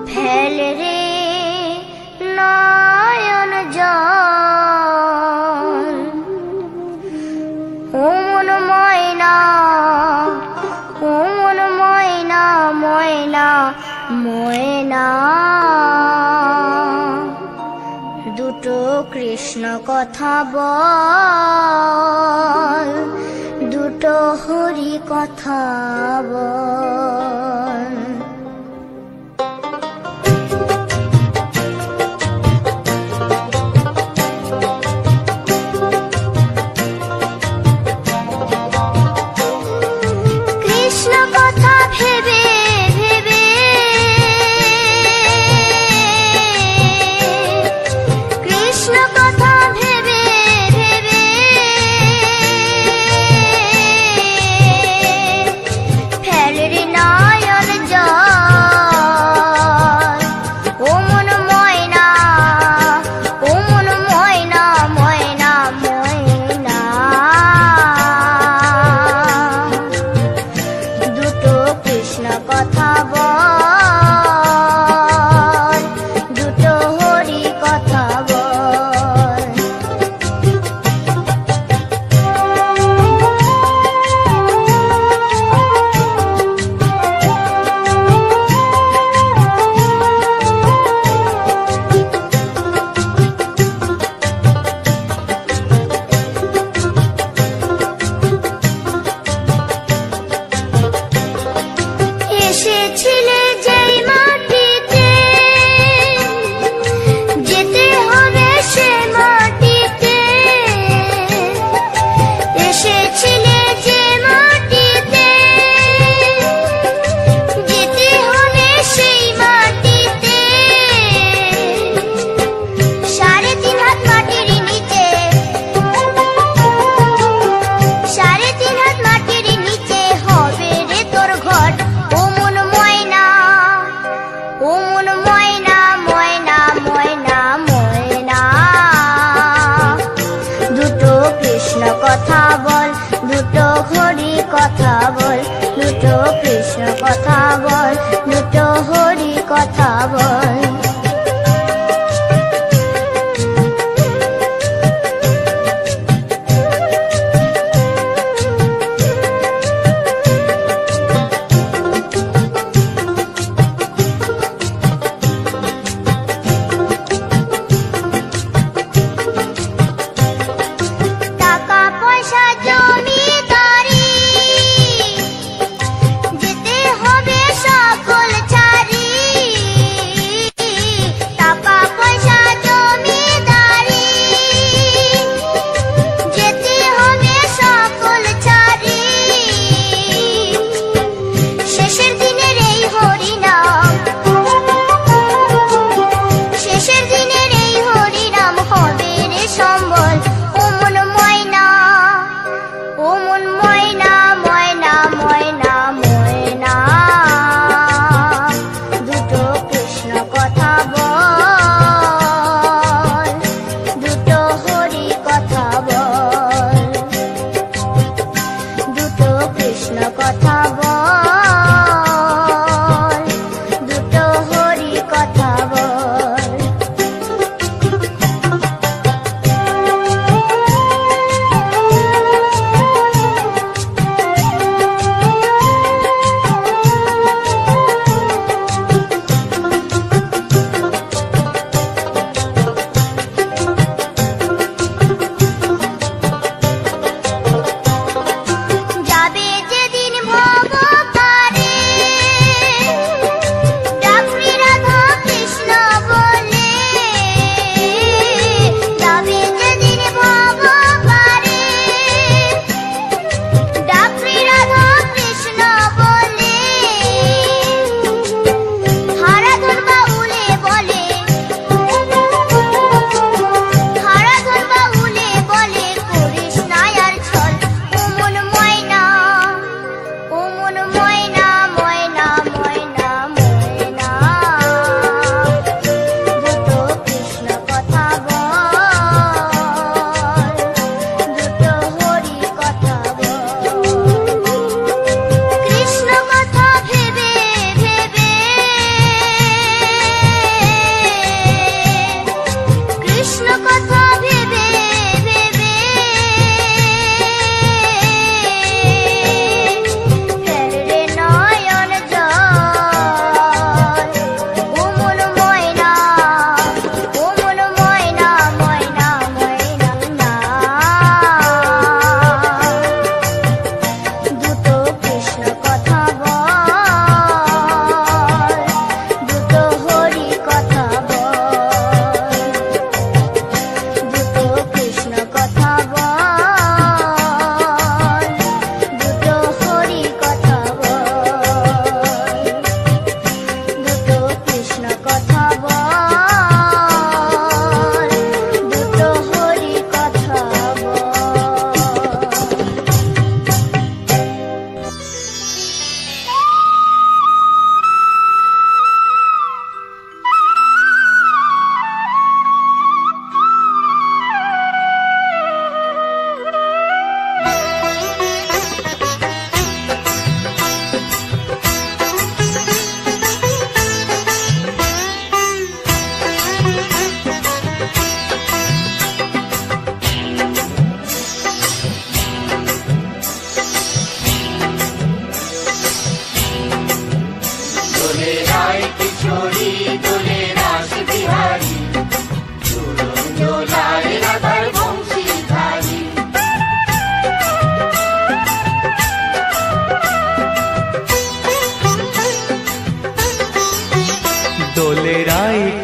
Fail রে নয়ন জল, ও মন ময়না, ও মন ময়না, ময়না ময়না। দুটো কৃষ্ণ কথা বল, দুটো হরি কথা বল। কৃষ্ণ কথা ভেবে ভেবে, কৃষ্ণ কথা ভেবে ভেবে, ফেল রে নয়ন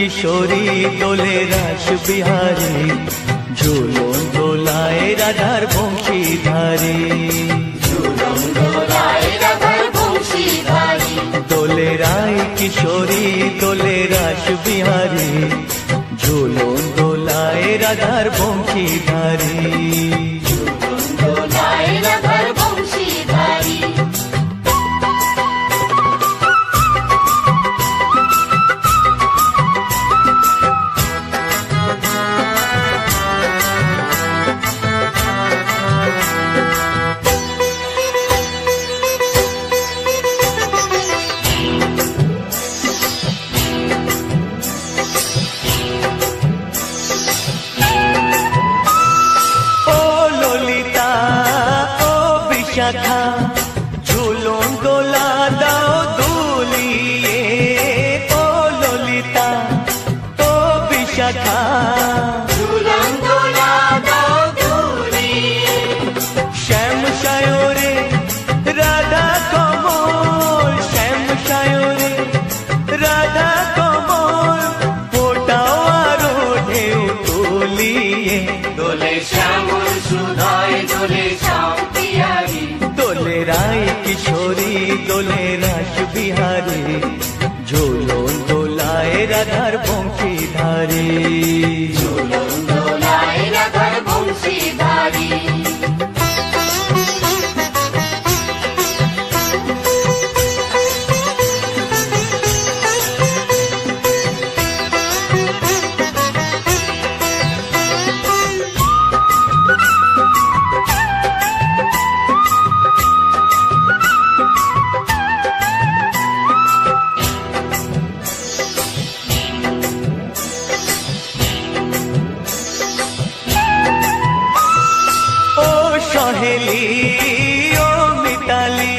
কিশোরী দোলে রাস বিহারী, ঝুলন দোলায় রাধার বংশীধারী। দোলে রায় কিশোরী দোলে রাস বিহারী, ঝুলন দোলায় রাধার বংশীধারী। ঝুলন দোলা দাও দুলিয়ে, ও ললিতা ও বিশাখা, ঝুলন দোলা দাও দুলিয়ে। শ্যাম সায়রে রাধা কমল, শ্যাম সায়রে রাধা কমল, ফোটাও আরো ঢেউ তুলিয়ে। দোলে শ্যামল সুধায় দোলে শ্যাম পিয়ারি, দোলে রায় কিশোরী দোলে রাস বিহারী, ঝুলন দোলায় রাধার বংশীধারী। ঝুলন দোলায় রাধার বংশীধারী। সহেলি ও মিতালি,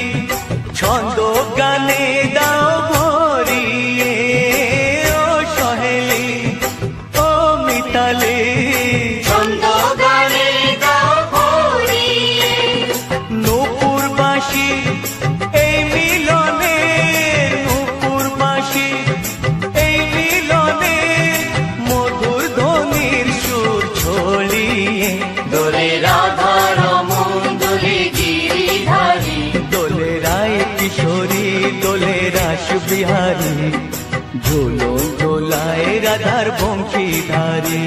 ছন্দ গানে দাও ভরিয়ে, ও সহেলি ও মিতালি, ছন্দ গানে দাও ভরিয়ে। নূপুর বাঁশি এই মিলনে, নূপুর বাঁশি এই মিলনে, মধুর ধ্বনির সুর ছড়িয়ে। দোলে রাধা কিশোরী দোলে রাস বিহারী, ঝুলন দোলায় রাধার বংশীধারী।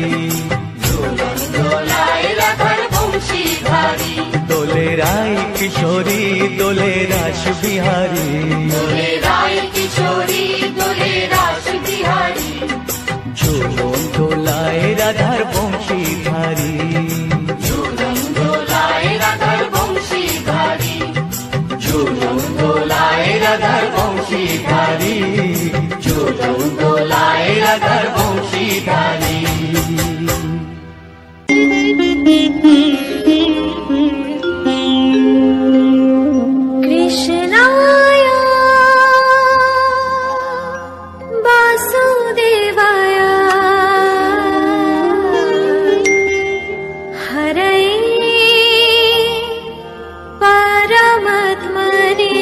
ঝুলন দোলায় রাধার বংশীধারী। দোলে রায় কিশোরী দোলে রাস বিহারী, দোলে রায় কিশোরী দোলে রাস বিহারী, ঝুলন দোলায় রাধার বংশীধারী। ঝুলন দোলায় রাধার বংশীধারী, ঝুলন দোলায় রাধার বংশীধারী, ঝুলন দোলায় রাধার বংশীধারী। কৃষ্ণায় বাসুদেবায় হরয়ে परमात्मने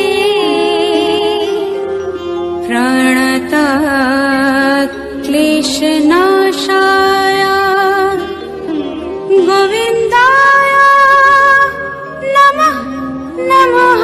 प्रणतः क्लेशनाशाय गोविन्दाय नमः नमः।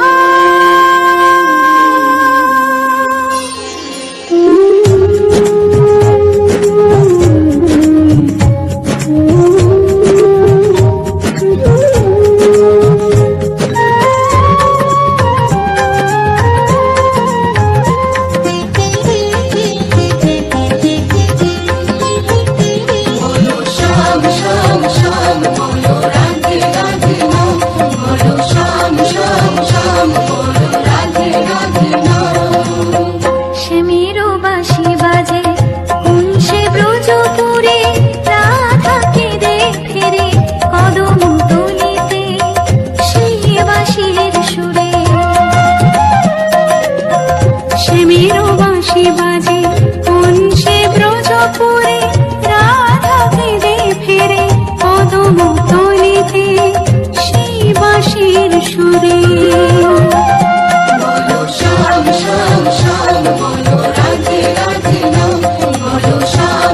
সুরে বলো শ্যাম শ্যাম শ্যাম বলো রাধে রাধে নাম বলো শ্যাম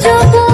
যোগ